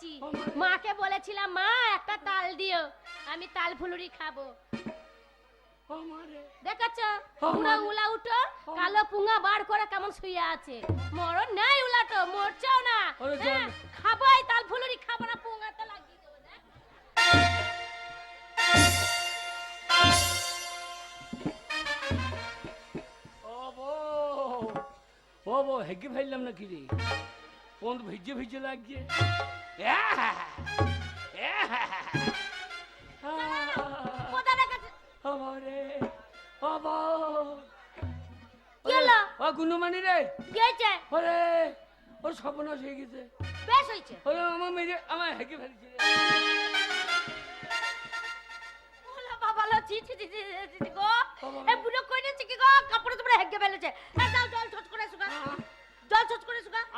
করেছি। মাকে বলেছিলাম মা একটা তাল দিও, আমি তাল ফুলুরি খাবো। দেখাচ্ছ পুরো উলা উঠো, কালো পুঙ্গা বার করে কেমন শুয়ে আছে। মরণ নাই উলাটো, মরছেও না। খাবাই তাল ফুলুরি খাবো না, পুঙ্গাতে লাগিয়ে দেবো। ও বো হেগে ফেললাম না কি রে, কোন ভিজে ভিজে লাগছে। গুনুমানি রে ওরে ওর সর্বনাশ হয়ে গেছে। বেশ হয়েছে, আমার মেয়ে আমার হেগে ফেলছে।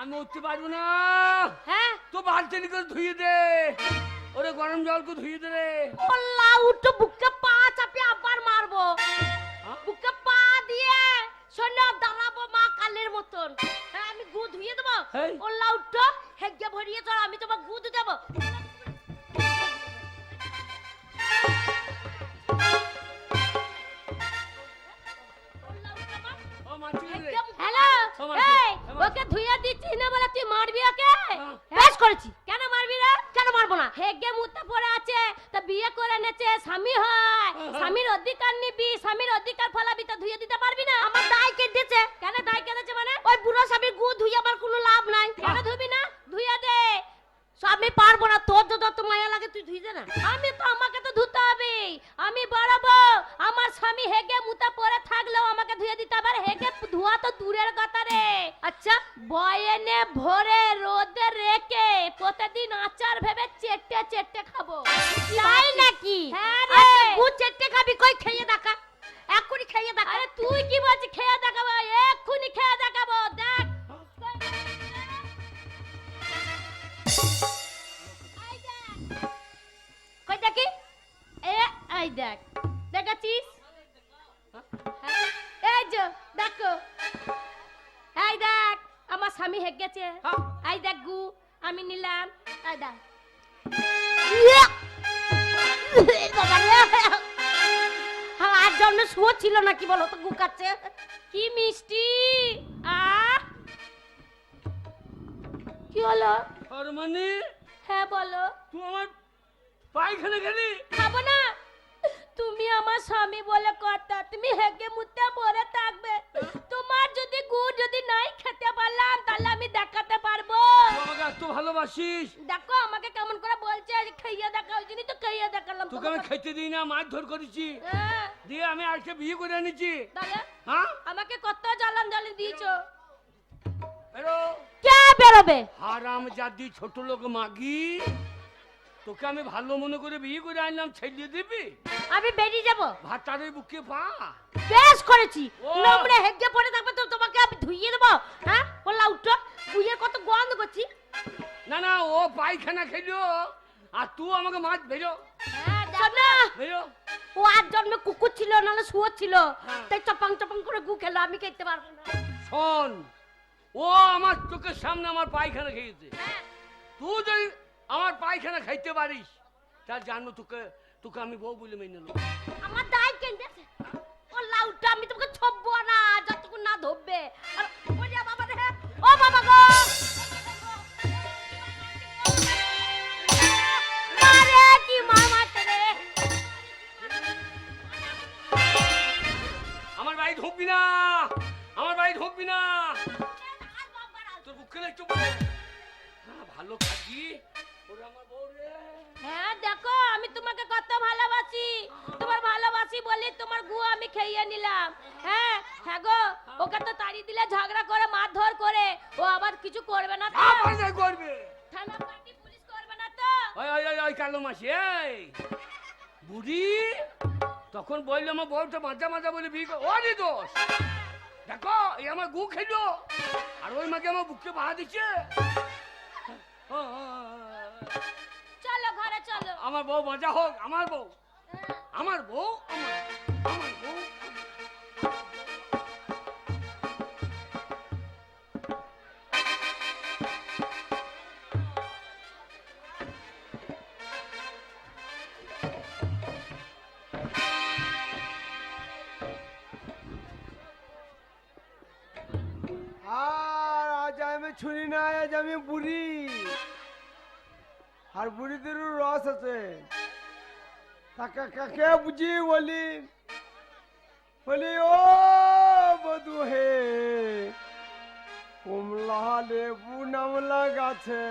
আমি উঠতে পারবো না। হ্যাঁ তো বালতি করে ধুয়ে দে, ওরে গরম জল করে ধুয়ে দে রে। উঠো, বুকে পা চাপিয়ে আবার মারবো। বুকে পা দিয়ে শোনো দাঁড়াবো মা কালের মতন। হ্যাঁ আমি গু ধুয়ে দেবো। ওল্লা উঠো, হেগে ভরিয়ে চল, আমি তোমার গু ধুয়ে দেবো। ওকে ধুইয়া দিচ্ছি না বলে তুই মারবি ওকে? বেশ করেছি। কেন মারবি রে? কেন মারবো না? হেগে মুতে পড়ে আছে, তা বিয়ে করে নেছে, স্বামী হয়, স্বামীর অধিকার নিবি, স্বামীর অধিকার ফলাবি, তা ধুইয়ে দিতে পারবি না? আমার দায় কেটেছে। কেন দায় কেটেছে মানে? ওই বুড়ো স্বামীর গু ধুইয়ে আমার কোনো লাভ নাই। কেন ধুবি না? ধুইয়া দে। আমি পারবো না, তোর যত মায়া লাগে তুই ধুই দে না। আমি তো আমাকে তো ধুতে হবে, আমি বাড়াবো। আমার স্বামী হেগে মুতে পড়ে থাকলেও আমাকে ধুয়ে দিতে হবে। হেগে ধোয়া তো দূরের কথা রে। আচ্ছা বয়েনে ভরে রোদে রেখে প্রতিদিন আচার ভেবে চেটে চেটে খাবো। তাই নাকি? হ্যাঁ রে। গু চেটে খাবি, কই খেয়ে দেখা, এক্ষুনি খেয়ে দেখা। আরে তুই কি বলছিস খেয়ে দেখাবো? এক্ষুনি খেয়ে দেখাবো, দেখ। কই দেখি, এই দেখ, দেখাচ্ছিস? এই যে দেখো, এই দেখ আমার স্বামী হেগ গেছে। এই দেখ গু আমি নিলাম, এই দেখ। আর জন্য শুয়ো ছিল নাকি বলো তো, গু কাচ্ছে কি মিষ্টি। কি হলো? মানে হ্যাঁ বলো। তুই আমার পায়খানা খেলি? খাবো না, তুমি আমার স্বামী বলে কথা, তুমি হেগে মুতে পড়ে থাকবে। তোমার যদি গু যদি নাই খেতে পারলাম তাহলে আমি দেখাতে পারবো। আমাকে এত ভালোবাসিস? দেখো আমাকে কেমন করে বলছে, খাইয়ে দেখা, ওই জন্যই তো খাইয়ে দেখালাম। তোকে আমি খেতে দিই না, মারধর করেছি, দিয়ে আমি আজকে বিয়ে করে এনেছি। তাহলে হ্যাঁ আমাকে কত জ্বালান জ্বালিয়ে দিয়েছো। বেরো। কে বেরোবে? হারামজাদি ছোট লোক মাগি, তোকে আমি ভালো মনে করে বিয়ে করে আনলাম, ছেড়ে দিবি? আমি বেরিয়ে যাব। ভাতারের বুকে পা। বেশ করেছি, নোংরা হেগে পড়ে থাকবে তো তোমাকে আমি ধুইয়ে দেবো। হ্যাঁ বললা উঠো, বুইয়ের কত গন্ধ করছি। না না ও পায়খানা খেলো আর তুই আমাকে মাছ বেরো। বেরো। ও আজ জন্মে কুকুর ছিল, নাহলে শুয়োর ছিল, তাই চপাং চপাং করে গু খেলো, আমি খেতে পারবো না। শোন, ও আমার চোখের সামনে আমার পায়খানা খেয়েছে, তুই যদি আমার পায়খানা খাইতে পারিস তার জানো তোকে তোকে আমি বউ বলে মেনে নেব। আমার দায় কেন্দ্রে ও লাউটা, আমি তোকে ছববো না যতক্ষণ না ধরবে। আর ওরে বাবা রে, ও বাবা গো, মারে কি মারমাতে রে। আমার বাড়ি ঢুকবি না, আমার বাড়ি ঢুকবি না, তোর বুকে একটু ভালো খাবি। হ্যাঁ দেখো আমি তোমাকে কত ভালোবাসি, তোমার ভালোবাসি বলি তোমার গু আমি খেয়ে নিলাম। হ্যাঁ হ্যাঁ গো, ওকে তো তাড়ি দিলে ঝগড়া করে মারধর করে, ও আবার কিছু করবে না তো? করবে, থানা পার্টি পুলিশ করবে না তো? ওই ওই ওই কালো মাসি, এই বুড়ি তখন বললো আমার বউটা মাজা মাজা বলে বিয়ে করে। ওরে দোষ দেখো, এই আমার গু খেলো আর ওই মাকে আমার বুকে বাহা দিচ্ছে। চলো ঘরে চলো। আমার বউ মজা হোক, আমার বউ, আমার বউ, আমার বউ। ছুরি নাই, আজ আমি বুড়ি। আর বুড়িদেরও রস আছে। তাকে কাকে বুঝি বলি, বলি ও বধু হে, কমলা লেবু নামলা গাছে।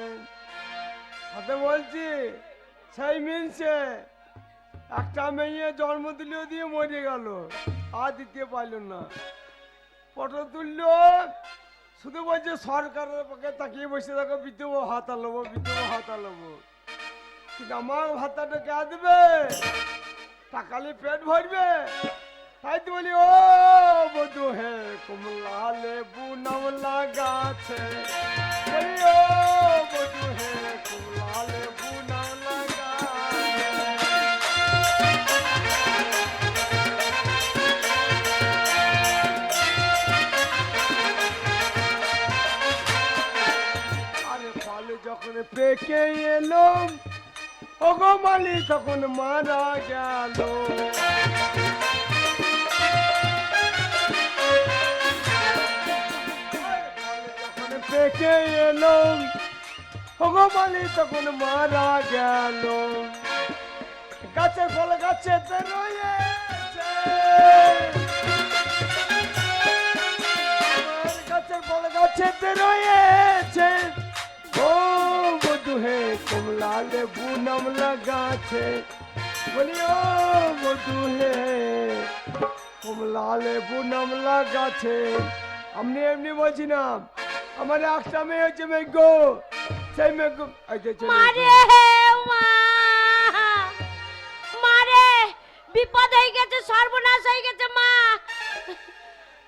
হাতে বলছি সেই মিলছে, একটা মেয়ে জন্ম দিলেও দিয়ে মরে গেল, আর দিতে পারল না। ফটো তুললো, শুধু বলছে সরকারের পক্ষে তাকিয়ে বসে থাকো, বিধবা ভাতা নেবো, বিধবা ভাতা নেবো। কিন্তু আমার ভাতাটা কে দেবে? টাকালে পেট ভরবে। তাই তো বলি ও বধু হে, কমলা লেবু নামলা গাছে। বলি ও বধু হে, কমলা লেবু নামলা গাছে। আরে ফল যখন পেকে এলো, ওগো মালি তখন মারা গেল। যখন পেকে এলো, ওগো মালি তখন মারা গেল। গাছের ফল গাছেতে রয়েছে, গাছের ফল গাছেতে রয়েছে। ও বধু হে, কমলা লেবু নামলা গাছে। বলি ও বধু হে, কমলা লেবু নামলা গাছে। আমি এমনি বলছি না, আমার একটা মেয়ে হচ্ছে মেঘ, সেই মেঘ মারে মা, মারে বিপদ হয়ে গেছে, সর্বনাশ হয়ে গেছে মা।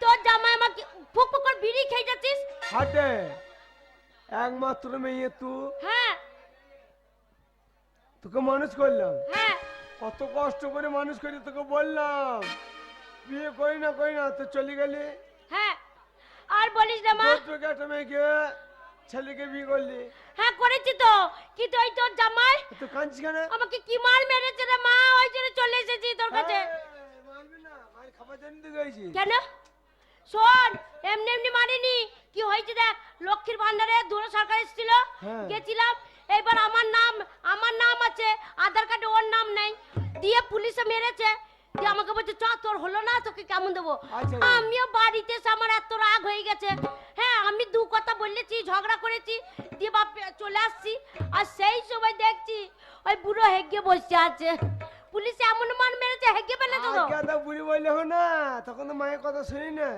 তোর জামাই আমাকে ফুক ফুক করে বিড়ি খেয়ে যাচ্ছিস। হাটে একমাত্র মেয়ে তুই, হ্যাঁ তোকে মানুষ করলাম, হ্যাঁ কত কষ্ট করে মানুষ করে তোকে বললাম বিয়ে করি না তো চলে গেলি। হ্যাঁ আর বলিস না মা। তোকে একটা মেয়েকে ছেলেকে বিয়ে করলি। হ্যাঁ করেছি তো, কিন্তু ওই তোর জামাই তো কাঁদছিস কেন? আমাকে কি মার মেরেছে রে মা, ওই জন্য চলে এসেছি তোর কাছে। মারবি না, মার খাবার জন্য তো গেছি। কেন? শোন, এমনি এমনি মারিনি। কি হয়েছে দেখ, লক্ষ্মীর ভান্ডারে দূরে সরকার এসেছিল, হ্যাঁ। গেছিলাম। এবার আমার নাম আছে, আধার কার্ডে ওর নাম নেই, দিয়ে পুলিশে মেরেছে। দিয়ে আমাকে বলছে চ, তোর হলো না, তোকে কেমন দেবো। আচ্ছা। আমিও বাড়িতে এসে আমার এত রাগ হয়ে গেছে। হ্যাঁ আমি দু কথা বলেছি, ঝগড়া করেছি, দিয়ে বাপ চলে আসছি। আর সেই সময় দেখছি ওই বুড়ো হেগে বসে আছে। পুলিশে এমন মান মেরেছে, হেগে ফেলে তো আগে বুড়ি বললে হো না, তখন তো মায়ের কথা শুনি না।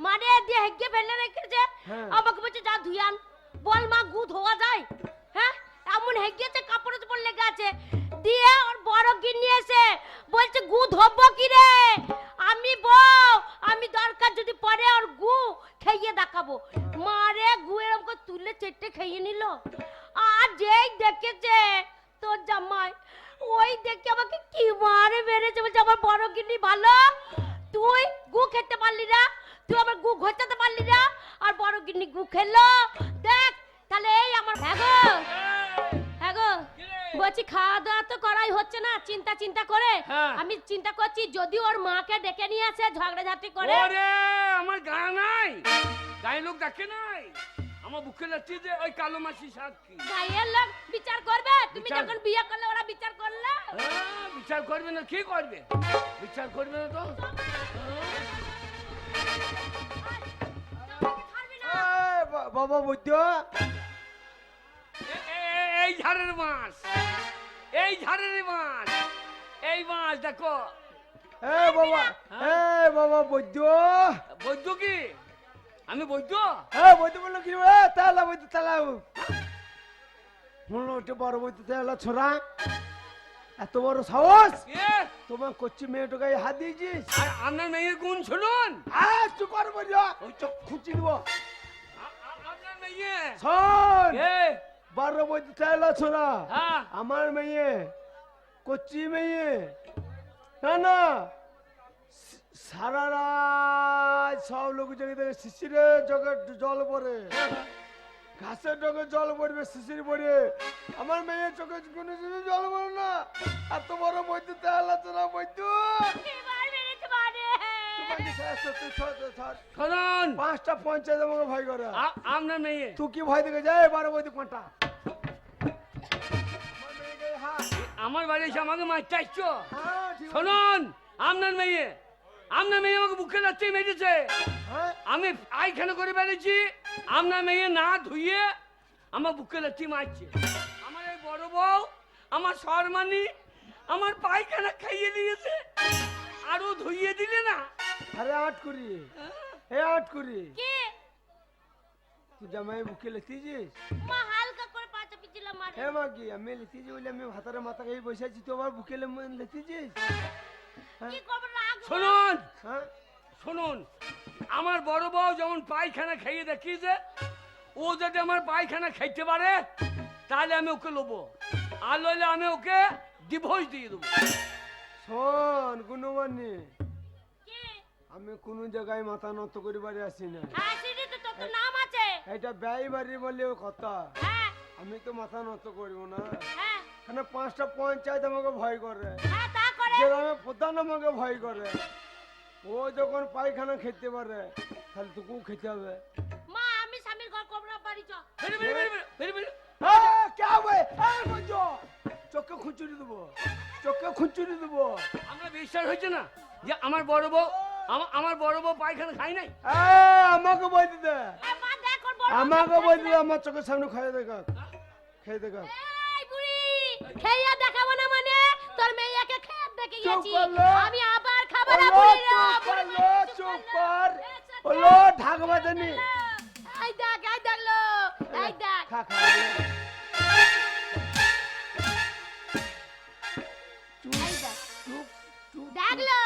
মানে দিয়ে হেগে ফেলে রেখেছে। হ্যাঁ। আমাকে বলছে যা ধুই আন। বল মা, গু ধোয়া যায়? হ্যাঁ এমন হেগেছে, কাপড়ের উপর লেগে আছে। দিয়ে ওর বড় গিন্নি এসে বলছে গু ধোবো কি রে? আমি বউ, আমি দরকার যদি পরে ওর গু খেয়ে দেখাবো। মারে গু এরকম করে তুলে চেটে খেয়ে নিল। আর যেই দেখেছে তোর জামাই, ওই দেখে আমাকে কি মারে মেরেছে। বলছে আমার বড় গিন্নি ভালো, তুই গু খেতে পারলি না, তুই আমার গু ঘোচাতে পারলি না, আর বড় গিন্নি গু খেলো। দেখ তাহলে এই আমার হ্যাঁ গো বলছি খাওয়া দাওয়া তো করাই হচ্ছে না, চিন্তা করে। হ্যাঁ। আমি চিন্তা করছি যদি ওর মাকে ডেকে নিয়ে আসে, ঝগড়াঝাটি করে। ওরে আমার গা নাই, গায়ে লোক দেখে নাই, আমার বুকে লাগছে যে ওই কালো মাসি সাক্ষী। গায়ের লোক বিচার করবে? তুমি বিচার- যখন বিয়ে করলে ওরা বিচার করলে? হ্যাঁ, বিচার করবে না, কি করবে? বিচার করবে না তো। ছাড়বি না। বাবা বুদ্ধ, এই ঝাড়ের মাছ, এই ঝাড়ের মাছ, এই মাছ দেখো। বাবা, বাবা বৈদ্য, বৈদ্য কি? আমি বৈদ্য? বৈদ্য বললো কি তালা বৈদ্য, তালা বললো ওটা বড় বৈদ্য, তালা ছোড়া, এত বড় সাহস এ, তোমার করছি মেয়েটা গায়ে হাত দিয়েছিস। আর আপনার মেয়ের গুণ শুনুন। চুপ কর বলিয়া, ওই চোখ খুঁচি দিব। আপনার মেয়ে শোন, এ, বড় বৈদ্য তালা ছোড়া, হ্যাঁ, আমার মেয়ে কচ্ছি মেয়ে, না সারা রাত সব লোক জেগে শিশিরে জগে জল পড়ে, ঘাসের ডগে জল পড়বে, শিশির পড়ে, আমার মেয়ের চোখে কোনো জল পড়ে না। এত বড় বৈদ্য তেলা তোরা বৈদ্য এবার মেরেছে মানে। মাগি তুই ছাড় শুনুন 5টা পঞ্চায়েত আমাকে ভয় করে আপনার মেয়ে তুই কি ভয় দেখে যায় 12 বইতে কোনটা আমার বাড়ি এসে আমাকে মারতে আসছো হ্যাঁ ঠিক আছে। শুনুন আপনার মেয়ে আমাকে বুকে রাখতে মেরেছে হ্যাঁ আমি আইখানে করে বেড়েছি আপনার মেয়ে না ধুইয়ে আমার বুকে লাথি মারছে আমার এই বড় বউ আমার শর্মানি আমার পায়খানা খাইয়ে দিয়েছে আরো ধুইয়ে দিলে না আরে আট করি আট করি কে তুই জামাই বুকে লেতিছিস মা হালকা করে পাঁচা পিছিলাম মারে হে মাগি আমি লেতিছি বলে আমি ভাতারে মাথা খেয়ে বসে আছি তুই আমার বুকে লেতিছিস কি করব রাগ শুনুন হ্যাঁ শুনুন আমার বড় বউ যেমন পায়খানা খাইয়ে দেখিয়েছে ও যদি আমার পায়খানা খাইতে পারে তাহলে আমি ওকে লোবো আর লইলে আমি ওকে ডিভোর্স দিয়ে দেবো শোন গুণমানি কে আমি কোনো জায়গায় মাথা নত করিবারে আসি না হ্যাঁ সেটা তো তোর তো নাম আছে এটা ব্যয় বাড়ি বলে কথা হ্যাঁ আমি তো মাথা নত করবো না হ্যাঁ এখানে 5টা পঞ্চায়েত আমাকে ভয় করে হ্যাঁ তা করে গ্রামে প্রধান আমাকে ভয় করে ও যখন পায়খানা খেতে পারে তাহলে তোকেও খেতে হবে মা আমি স্বামীর ঘর কবরা বাড়ি চ বেরে, বেরে, বেরে, বেরে, বেরে, বেরে। চোখে খুঁচুরি দেবো চোখে খুঁচুরি দেবো আমরা বিশ্বাস হয়েছে না যে আমার বড় বউ আমার বড় বউ পায়খানা খাই নাই আমাকে বই দিতে এ মা দেখ ওর বড় আমাকে বই দিতে আমার চোখের সামনে খেয়ে দেখা খেয়ে দেখা এই বুড়ি খেয়া দেখাবো না মানে তোর মেয়েকে খেয়ে দেখে চুপ গেছি করলো। আমি আবার খাবো না বুড়ি রে চুপ কর ওলো ঢাকবা জানি এই দেখলো এই দেখ খা খা এই দেখ চুপ চুপ দেখলো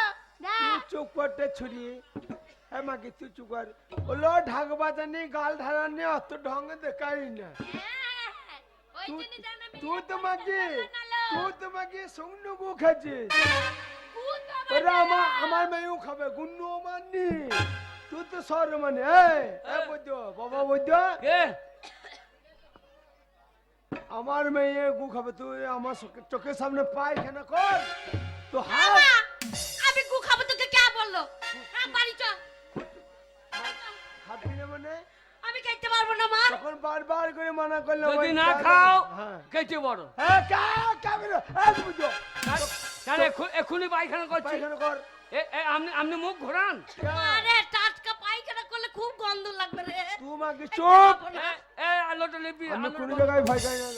দেখ চুপ করতে ছুরি মাকে তুই চুপ কর ওলো ঢাকবা জানি গাল ঢালানি অত ঢঙ্গ দেখাই না ওই জন্য জানা তুই তোমাকে সৌন্য গু খাচ্ছিস ওরে ওরা আমার মেয়েও খাবে গুন্নু মাননি তুই তো সর মানে বৈদ্য বাবা বৈদ্য কে আমার মেয়ে গু খাবে তুই আমার চোখের সামনে পায়খানা কর তো হাত আমি গু খাবো তোকে কে বললো হ্যাঁ বাড়ি চ খাবি না মানে আমি খাইতে পারবো না মা তখন বারবার করে মানা করলে যদি না খাও হ্যাঁ কেটে বড় খাবি না বুঝো তাহলে এক্ষুনি পায়খানা করছি পায়খানা কর আপনি মুখ ঘোরান আরে টাটকা পায়খানা করলে খুব গন্ধ লাগবে রে তুই মাকে চুপ আলোটা লিপি আমি কোনো জায়গায় ভয় খাই না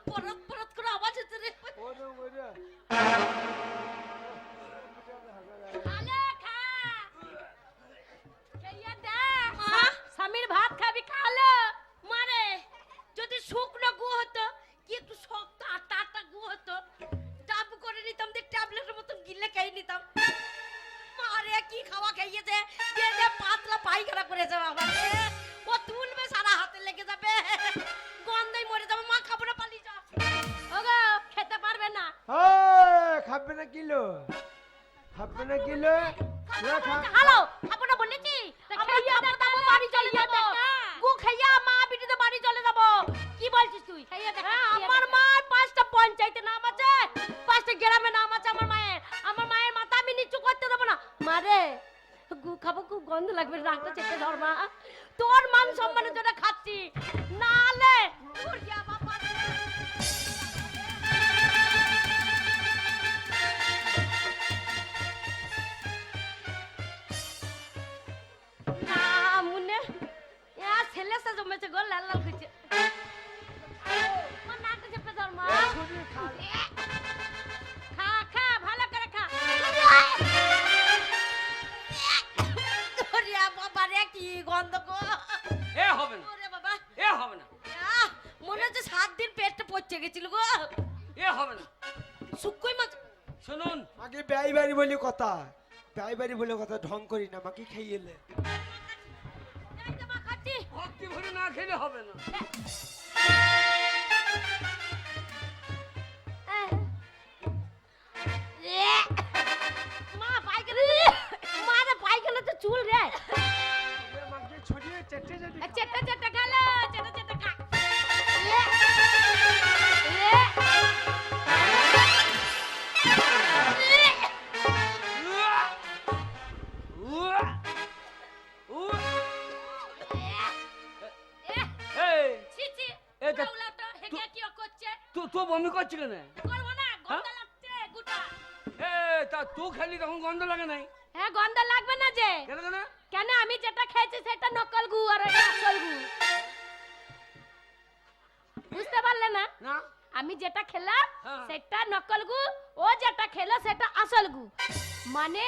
পরত পরত করে আওয়াজ হচ্ছে রে ওরে ওরে আলে খা খেয়ে দে মা স্বামীর ভাত খাবি খালে মারে যদি শুকনো গু হতো কি একটু শক্ত আটা আটা গু হতো ডাব করে নিতাম দেখ ট্যাবলেটের মতন গিলে খেয়ে নিতাম মারে কি খাওয়া খাইয়েছে যে যে পাতলা পায়খানা করেছে বাবা রে ও তুলবে সারা হাতে লেগে যাবে গন্ধই মরে যাবে মা খাবো না পালিয়ে যা ওগো খেতে পারবে না খাবে না কিলো খাবে না কিলো হ্যালো খাবো না বলেছি খাইয়া দেবো বাড়ি চলে যাবো গু খাইয়া মা বিটিতে বাড়ি চলে যাবো কি বলছিস তুই আমার মার 5টা পঞ্চায়েতে নাম আছে 5টা গ্রামে নাম আছে আমার মায়ের মাথা আমি নিচু করতে দেবো না মারে গু খাবো খুব গন্ধ লাগবে রাগটা চেপে ধর মা তোর মান সম্মানের জন্য খাচ্ছি নালে উড়িয়া বাবা রে মুনে ছেলে সে জমেছে গো লাল লাল করছে মা নাকটা চেপে ধর মা খা খা ভালো করে খা ওরে বাবা রে কি গন্ধ গো হবে না ওরে বাবা হবে না মনে হচ্ছে 7 দিন পেটটা পচে গেছিল গো হবে না শুকই মাছ শুনুন আগে ব্যয় বাড়ি বলে কথা ব্যয় বাড়ি বলে কথা ঢং করি না মাকে খাইয়েলে এই যে মা খাচ্ছি ভক্তি ভরে না খেলে হবে না মা পায়খানা তো চুল রে মাকে ছড়িয়ে চেটে বমি করছি কেন? করবো না, গন্ধ লাগছে গুটা। এ তা তুই খেলি তখন গন্ধ লাগে নাই? হ্যাঁ গন্ধ লাগবে না যে? কেন কেন? কেন আমি যেটা খেয়েছি সেটা নকল গু আর এটা আসল গু। বুঝতে পারলে না? না আমি যেটা খেলাম হ্যাঁ। সেটা নকল গু, ও যেটা খেলো সেটা আসল গু। মানে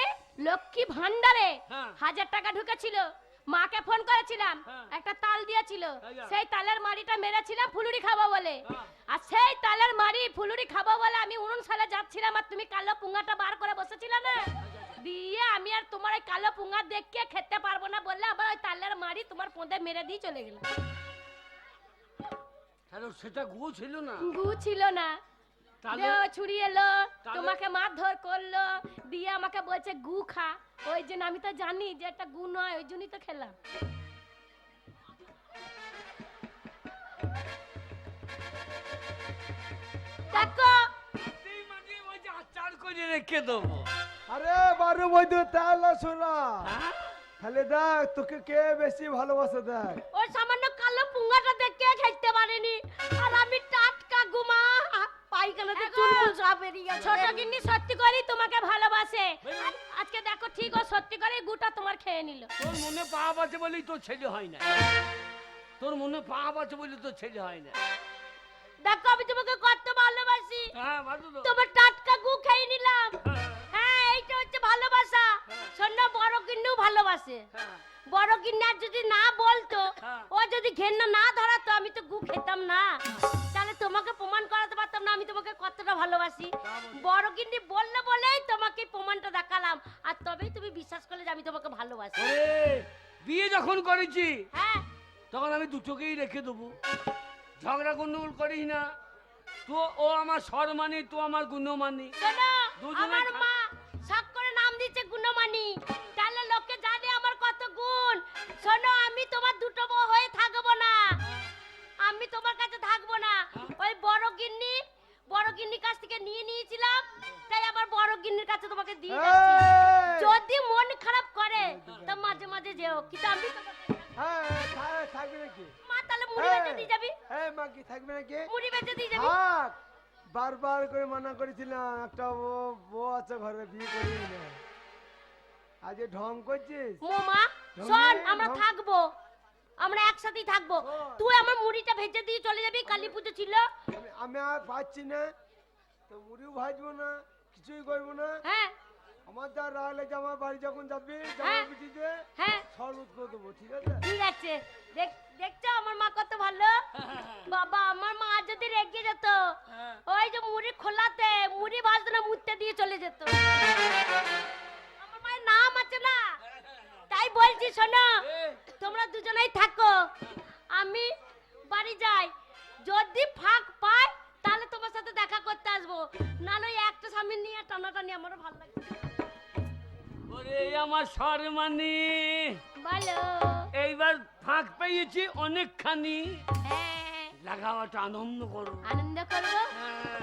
লক্ষ্মী ভান্ডারে হ্যাঁ। 1000 টাকা ঢুকেছিল, মাকে ফোন করেছিলাম, হ্যাঁ। একটা তাল দিয়েছিল, আচ্ছা। সেই তালের মাড়িটা মেরেছিলাম ফুলুরি খাবো বলে। হ্যাঁ। আর সেই তালের মাড়ি ফুলুরি খাবো বলে আমি উনুন সালে যাচ্ছিলাম আর তুমি কালো পুঙ্গাটা বার করে বসেছিলে না, দিয়ে আমি আর তোমার ওই কালো পুঙ্গা দেখে খেতে পারবো না বললে আবার ওই তালের মাড়ি তোমার পোঁদে মেরে দিয়ে চলে গেল। তাহলে সেটা গু ছিল না? গু ছিল না। তাহলে দেহ ছুরি এলো, তাহলে? তোমাকে মারধর করলো, দিয়ে আমাকে বলছে গু খা। ওই জন্য আমি তো জানি যে এটা গু নয়, ওই জন্যই তো খেলাম। দেখো সেই মাঝে ওই যে আচার করে রেখে দেবো। আরে বারো বৈদ্য তাহলে শোনা, হ্যাঁ? তাহলে দেখ তোকে কে বেশি ভালোবাসে দেখ। ওই সামান্য কালো পুঙ্গাটা দেখে খেতে পারিনি, আর আমি টাটকা গুমা পাইখানাতে চুলমুল সব বেরিয়ে গেছে। ছোট গিন্নি সত্যি করেই তোমাকে ভালোবাসে। আজকে দেখো ঠিক ও সত্যি করে গুটা তোমার খেয়ে নিল। তোর মনে পাপ আছে বলেই তোর ছেলে হয় না। তোর মনে পাপ আছে বলে তোর ছেলে হয় না। দেখো আমি তোমাকে কত ভালোবাসি, হ্যাঁ ভালো তো। তোমার টাটকা গু খেয়ে নিলাম। হ্যাঁ, হ্যাঁ এইটা হচ্ছে ভালোবাসা। শোনো বড় গিন্নিও ভালোবাসে। হ্যাঁ। বড় গিন্নি আর যদি না বলতো, হ্যাঁ। ও যদি ঘেন্না না ধরাতো, আমি তো গু খেতাম না। তাহলে তোমাকে প্রমাণ করাতে পারতাম না আমি তোমাকে কতটা ভালোবাসি। বড় গিন্নি বললে বলেই তোমাকে প্রমাণটা দেখালাম, আর তবেই তুমি বিশ্বাস করলে যে আমি তোমাকে ভালোবাসি। ওরে বিয়ে যখন করেছি হ্যাঁ তখন আমি দুটোকেই রেখে দেবো। ঝগড়া গন্ডগোল করিস না। তো ও আমার স্বর মানি, তো আমার গুণ মানি। শোনো দুজনে আমার খা- মা শখ করে নাম দিচ্ছে গুণমানি, তাহলে লোকে জানে আমার কত গুণ। শোনো আমি তোমার দুটো বউ হয়ে থাকবো না, আমি তোমার কাছে থাকবো না। ওই বড় গিন্নির কাছ থেকে নিয়ে নিয়েছিলাম, তাই আবার বড় গিন্নির কাছে তোমাকে দিয়ে যাচ্ছি। এই! যদি মন খারাপ করে তো মাঝে মাঝে যেও, কিন্তু আমি তোমাকে হ্যাঁ থাকবে নাকি? মা তাহলে মুড়ি বেঁচে দিয়ে যাবি, হ্যাঁ মা কি থাকবে নাকি? মুড়ি বেঁচে দিয়ে যাবি। থাক, বারবার করে মানা করেছিলাম, একটা বউ আছে ঘরে, বিয়ে করিনি না। আজ এ ঢং করছিস? মোমা শোন আমরা থাকবো, আমরা একসাথেই থাকবো। তুই আমার মুড়িটা ভেজে দিয়ে চলে যাবি, কালী পুজো ছিল। আমি আর পাচ্ছি না তো, মুড়িও ভাজবো না, কিছুই করবো না। হ্যাঁ আমার যা রাগলে যে আমার বাড়ি যখন যাবি জামা হ্যাঁ। পিটিতে হ্যাঁ সর্বত করে দেবো, ঠিক আছে? ঠিক আছে। দেখছো আমার মা কত ভালো। বাবা আমার মা যদি রেগে যেত, ওই যে মুড়ি খোলাতে মুড়ি ভাজতো না, মুড়তে দিয়ে চলে যেত। আমার মায়ের নাম আছে না, তাই বলছি শোনো তোমরা দুজনেই থাকো, আমি বাড়ি যাই। যদি ফাঁক পাই তাহলে তোমার সাথে দেখা করতে আসবো, নাহলে ওই একটা স্বামী নিয়ে টানাটানি আমারও ভালো লাগে। ওরে আমার স্বর মানি, বলো। এইবার ফাঁক পেয়েছি অনেকখানি। হ্যাঁ লাগাওয়াটা আনন্দ করো। আনন্দ করবো। হ্যাঁ।